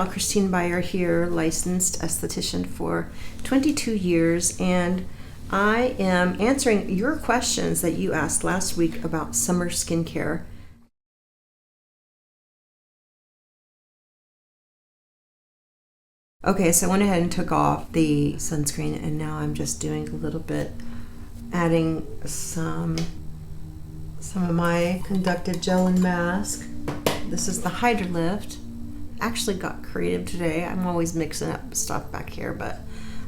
y'all, Christine Byer here, licensed esthetician for 22 years, and I am answering your questions that you asked last week about summer skincare. Okay, so I went ahead and took off the sunscreen, and now I'm just doing a little bit, adding some of my conductive gel and mask. This is the Hydra Lift. Actually got creative today. I'm always mixing up stuff back here, but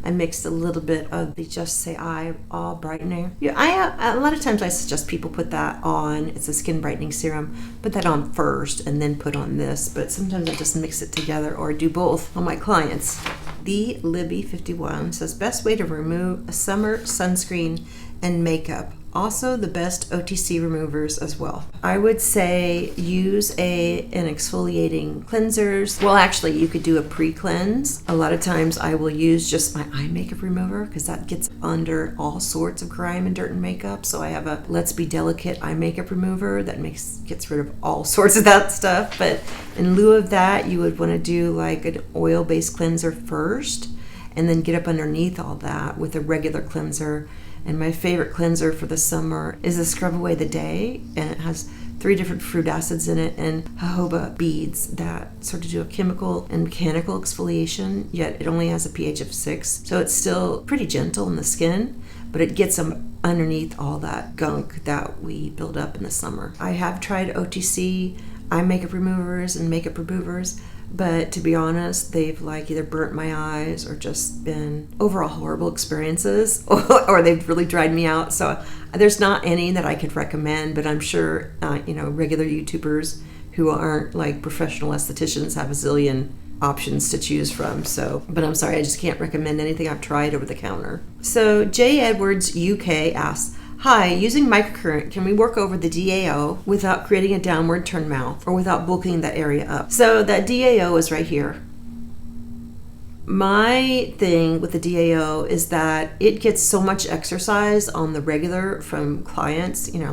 I mixed a little bit of the Just Say I All Brightening. Yeah, a lot of times I suggest people put that on. It's a skin brightening serum. Put that on first and then put on this, but sometimes I just mix it together or do both on my clients. The Libby51 says, best way to remove a summer sunscreen and makeup. Also the best OTC removers as well. I would say use an exfoliating cleansers. Well, actually you could do a pre-cleanse. A lot of times I will use just my eye makeup remover because that gets under all sorts of grime and dirt and makeup. So I have a Let's Be Delicate eye makeup remover that gets rid of all sorts of that stuff. But in lieu of that, you would want to do like an oil-based cleanser first and then get up underneath all that with a regular cleanser. And my favorite cleanser for the summer is the Scrub Away the Day, and it has 3 different fruit acids in it and jojoba beads that sort of do a chemical and mechanical exfoliation, yet it only has a pH of 6. So it's still pretty gentle in the skin, but it gets them underneath all that gunk that we build up in the summer. I have tried OTC eye makeup removers and makeup removers, but to be honest, they've like either burnt my eyes or just been overall horrible experiences, or they've really dried me out. So there's not any that I could recommend, but I'm sure regular YouTubers who aren't like professional estheticians have a zillion options to choose from. So, but I'm sorry, I just can't recommend anything I've tried over the counter. So J. Edwards UK asks, hi, using microcurrent, can we work over the DAO without creating a downward turn mouth or without bulking that area up? So that DAO is right here. My thing with the DAO is that it gets so much exercise on the regular from clients, and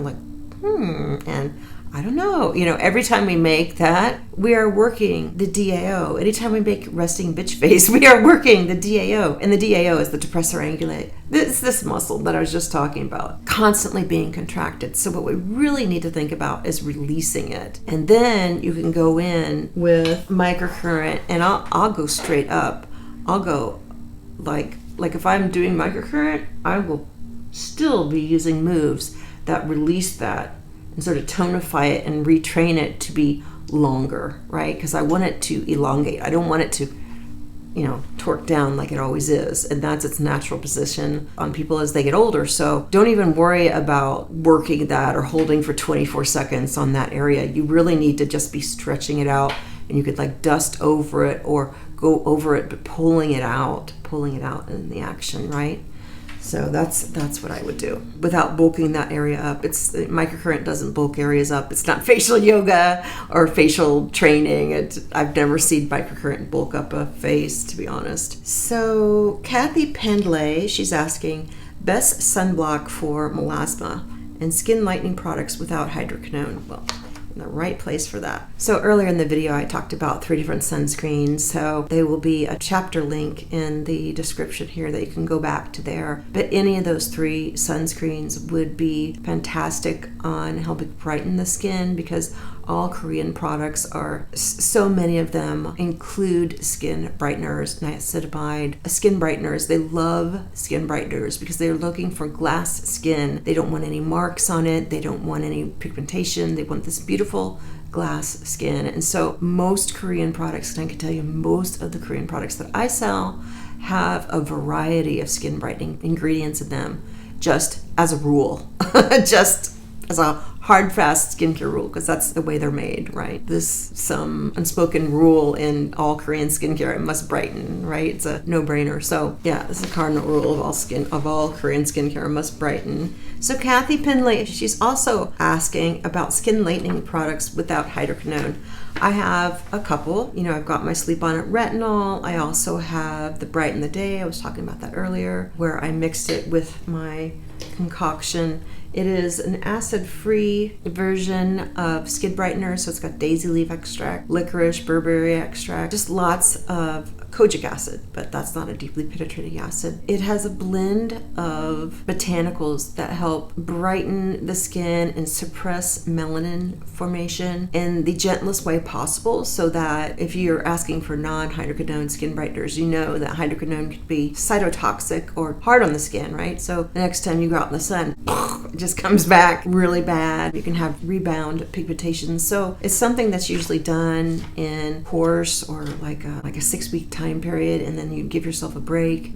I don't know, every time we make that, we are working the DAO. Anytime we make resting bitch face, we are working the DAO. And the DAO is the depressor anguli. This muscle that I was just talking about, constantly being contracted. So what we really need to think about is releasing it. And then you can go in with microcurrent, and I'll go straight up. I'll go like if I'm doing microcurrent, I will still be using moves that release that and sort of tonify it and retrain it to be longer, right? Because I want it to elongate. I don't want it to, torque down like it always is. And that's its natural position on people as they get older. So don't even worry about working that or holding for 24 seconds on that area. You really need to just be stretching it out, and you could like dust over it or go over it, but pulling it out in the action, right? So that's what I would do without bulking that area up. Microcurrent doesn't bulk areas up. It's not facial yoga or facial training. I've never seen microcurrent bulk up a face, to be honest. So Kathy Pendlay, she's asking, best sunblock for melasma and skin lightening products without hydroquinone. Well, in the right place for that. So earlier in the video, I talked about 3 different sunscreens. So they will be a chapter link in the description here that you can go back to there. But any of those 3 sunscreens would be fantastic on helping brighten the skin, because all Korean products so many of them include skin brighteners, niacinamide, skin brighteners. They love skin brighteners because they're looking for glass skin. They don't want any marks on it. They don't want any pigmentation. They want this beautiful glass skin. And so most Korean products, and I can tell you most of the Korean products that I sell have a variety of skin brightening ingredients in them, just as a rule, just as a hard, fast skincare rule, because that's the way they're made, right? Some unspoken rule in all Korean skincare, it must brighten, right? It's a no-brainer. So yeah, this is a cardinal rule of all Korean skincare, must brighten. So Kathy Pendlay, she's also asking about skin lightening products without hydroquinone. I have a couple. I've got my Sleep On It retinol. I also have the Brighten the Day. I was talking about that earlier, where I mixed it with my concoction. It is an acid-free version of skin brightener, so it's got daisy leaf extract, licorice, berberry extract, just lots of kojic acid, but that's not a deeply penetrating acid. It has a blend of botanicals that help brighten the skin and suppress melanin formation in the gentlest way possible, so that if you're asking for non-hydroquinone skin brighteners, you know that hydroquinone can be cytotoxic or hard on the skin, right? So the next time you go out in the sun, it just comes back really bad. You can have rebound pigmentation. So it's something that's usually done in course or like a 6-week time period, and then you give yourself a break.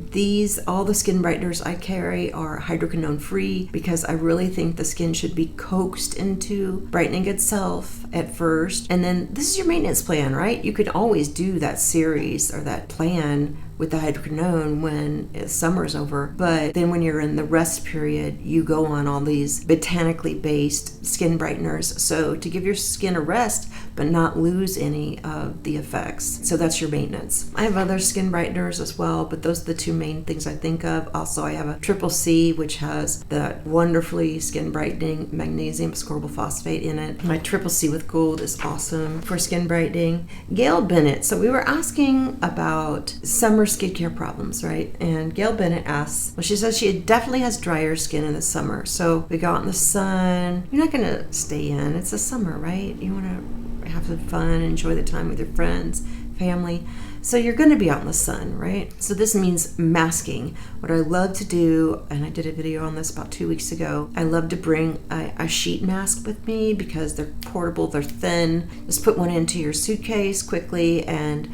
All the skin brighteners I carry are hydroquinone free because I really think the skin should be coaxed into brightening itself at first. And then this is your maintenance plan, right? You could always do that series or that plan with the hydroquinone when summer's over, but then when you're in the rest period, you go on all these botanically based skin brighteners, so to give your skin a rest but not lose any of the effects. So that's your maintenance. I have other skin brighteners as well, but those are the two main things I think of. Also, I have a triple C, which has that wonderfully skin brightening magnesium ascorbyl phosphate in it. My triple C with gold is awesome for skin brightening. Gail Bennett, so we were asking about summer skincare problems, right? And Gail Bennett asks, well, she says she definitely has drier skin in the summer. So we go out in the sun. You're not going to stay in. It's the summer, right? You want to have some fun, enjoy the time with your friends, family. So you're going to be out in the sun, right? So this means masking. What I love to do, and I did a video on this about 2 weeks ago, I love to bring a sheet mask with me because they're portable, they're thin. Just put one into your suitcase quickly and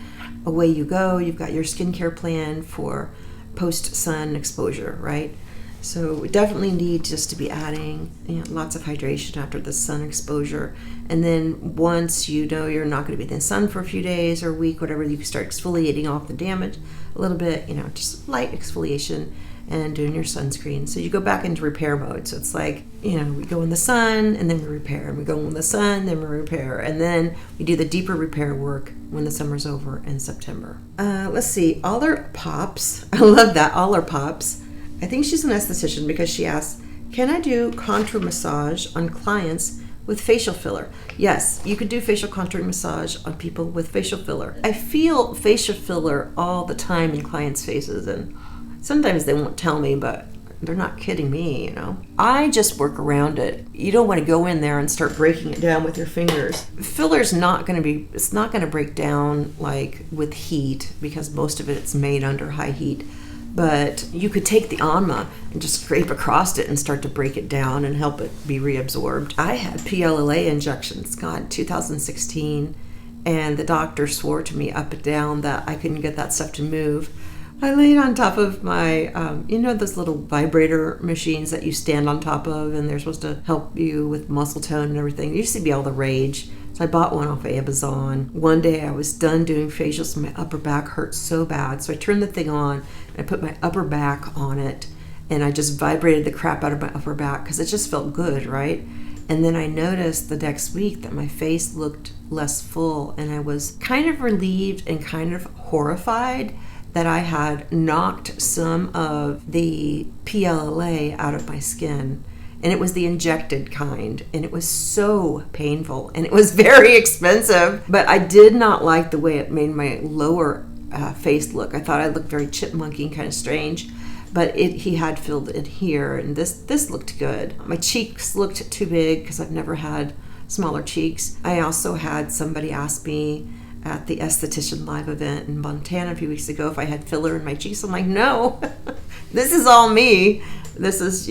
away you go. You've got your skincare plan for post-sun exposure, right? So we definitely need just to be adding lots of hydration after the sun exposure. And then once you know you're not going to be in the sun for a few days or a week, whatever, you can start exfoliating off the damage a little bit, just light exfoliation and doing your sunscreen. So you go back into repair mode. So it's like, we go in the sun and then we repair, and we go in the sun, then we repair, and then we do the deeper repair work when the summer's over in September. Let's see, Aller Pops. I love that, Aller Pops. I think she's an esthetician because she asks, can I do contour massage on clients with facial filler? Yes, you could do facial contouring massage on people with facial filler. I feel facial filler all the time in clients' faces, and sometimes they won't tell me, but they're not kidding me, I just work around it. You don't want to go in there and start breaking it down with your fingers. Filler's not going to break down like with heat because most of it's made under high heat. But you could take the Anma and just scrape across it and start to break it down and help it be reabsorbed. I had PLLA injections, 2016, and the doctor swore to me up and down that I couldn't get that stuff to move. I laid on top of my, those little vibrator machines that you stand on top of, and they're supposed to help you with muscle tone and everything. It used to be all the rage. So I bought one off Amazon. One day I was done doing facials and my upper back hurt so bad. So I turned the thing on and I put my upper back on it, and I just vibrated the crap out of my upper back because it just felt good, right? And then I noticed the next week that my face looked less full, and I was kind of relieved and kind of horrified that I had knocked some of the PLLA out of my skin. And it was the injected kind, and it was so painful, and it was very expensive, but I did not like the way it made my lower face look. I thought I looked very chipmunky and kind of strange, but he had filled it here, and this looked good. My cheeks looked too big because I've never had smaller cheeks. I also had somebody ask me at the Esthetician live event in Montana a few weeks ago if I had filler in my cheeks. I'm like, no, this is all me. This is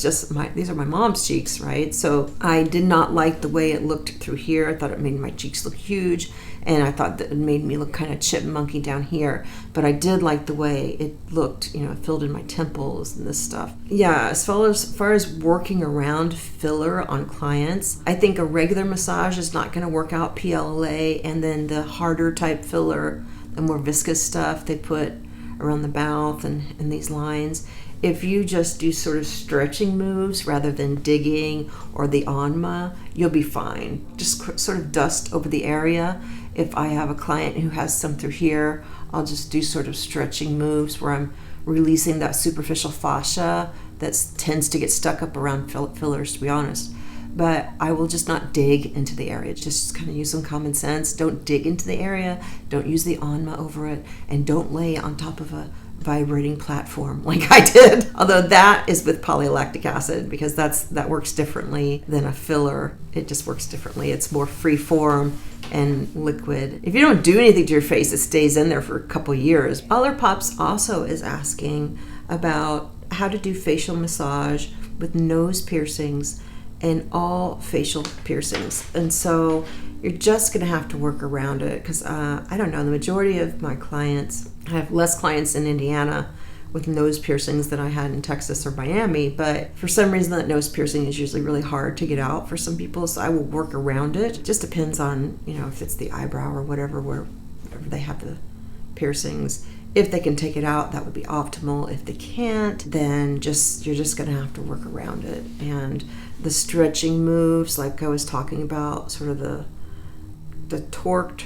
just these are my mom's cheeks, right? So I did not like the way it looked through here. I thought it made my cheeks look huge, and I thought that it made me look kind of chipmunky down here. But I did like the way it looked, it filled in my temples and this stuff. Yeah, as far as working around filler on clients, I think a regular massage is not going to work out PLLA, and then the harder type filler, the more viscous stuff they put around the mouth and these lines. If you just do sort of stretching moves rather than digging or the Anma, you'll be fine. Just sort of dust over the area. If I have a client who has some through here, I'll just do sort of stretching moves where I'm releasing that superficial fascia that tends to get stuck up around fillers, to be honest. But I will just not dig into the area. Just kind of use some common sense. Don't dig into the area. Don't use the Onma over it. And don't lay on top of a vibrating platform like I did. Although that is with polylactic acid, because that works differently than a filler. It just works differently. It's more free form and liquid. If you don't do anything to your face, it stays in there for a couple years. Pops also is asking about how to do facial massage with nose piercings and all facial piercings. And so you're just going to have to work around it, because I don't know, the majority of my clients, I have less clients in Indiana with nose piercings than I had in Texas or Miami, but for some reason that nose piercing is usually really hard to get out for some people, so I will work around it. It just depends on, if it's the eyebrow or whatever, wherever they have the piercings. If they can take it out, that would be optimal. If they can't, then you're just going to have to work around it. And the stretching moves, like I was talking about, sort of the torqued,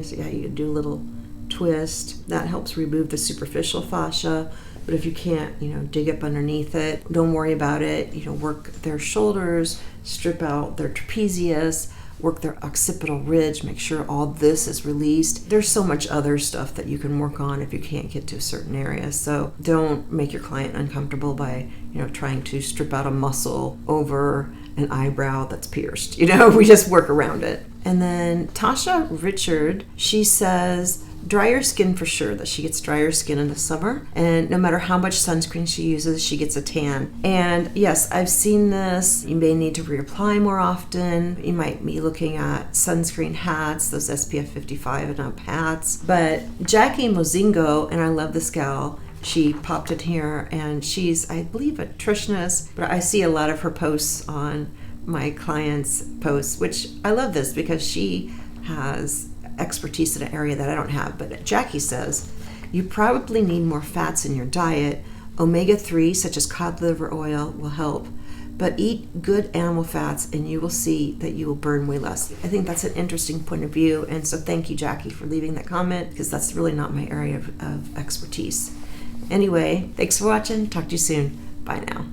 so you do a little twist. That helps remove the superficial fascia. But if you can't, dig up underneath it, don't worry about it. Work their shoulders, strip out their trapezius, work their occipital ridge, make sure all this is released. There's so much other stuff that you can work on if you can't get to a certain area. So don't make your client uncomfortable by, trying to strip out a muscle over an eyebrow that's pierced. We just work around it. And then Tasha Richard, she says, drier skin for sure, that she gets drier skin in the summer, and no matter how much sunscreen she uses, she gets a tan. And yes, I've seen this. You may need to reapply more often. You might be looking at sunscreen hats, those SPF 55 and up hats. But Jackie Mozingo, and I love this gal, she popped in here, and she's, I believe, a nutritionist, but I see a lot of her posts on my clients' posts, which I love this because she has expertise in an area that I don't have. But Jackie says, you probably need more fats in your diet. Omega-3, such as cod liver oil, will help. But eat good animal fats and you will see that you will burn way less. I think that's an interesting point of view. And so thank you, Jackie, for leaving that comment, because that's really not my area of expertise. Anyway, thanks for watching. Talk to you soon. Bye now.